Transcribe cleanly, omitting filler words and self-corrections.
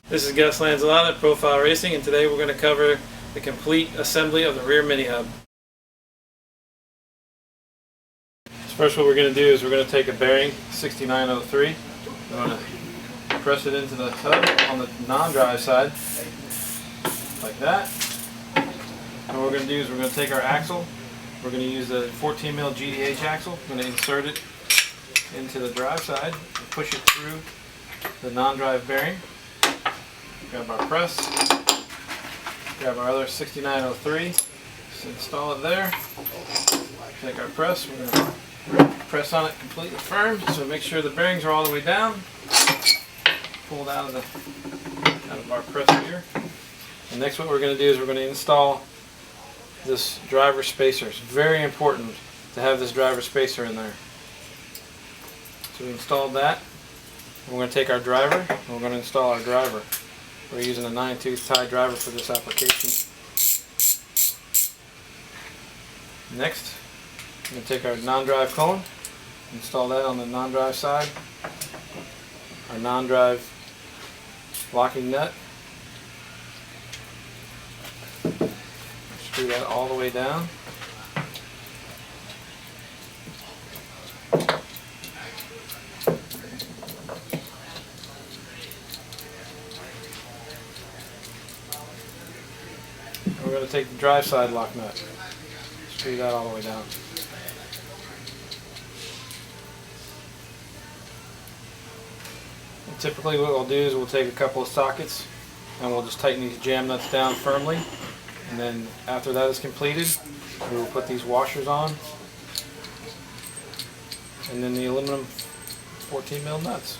This is Gus Lanzilotta at Profile Racing, and today we're going to cover the complete assembly of the rear mini hub. First, what we're going to do is we're going to take a bearing 6903. We're going to press it into the hub on the non-drive side, like that. And what we're going to do is we're going to take our axle. We're going to use the 14mm GDH axle. We're going to insert it into the drive side and push it through the non-drive bearing. Grab our press, grab our other 6903, just install it there. Take our press, we're going to press on it completely firm, so make sure the bearings are all the way down. Pull it out of our press here. And next what we're going to do is we're going to install this driver spacer. It's very important to have this driver spacer in there. So we installed that. We're going to take our driver and we're going to install our driver. We're using a 9-tooth tie driver for this application. Next, we're going to take our non-drive cone, install that on the non-drive side. Our non-drive locking nut. Screw that all the way down. We're going to take the drive side lock nut, screw that all the way down. And typically what we'll do is we'll take a couple of sockets and we'll just tighten these jam nuts down firmly, and then after that is completed we will put these washers on and then the aluminum 14mm nuts.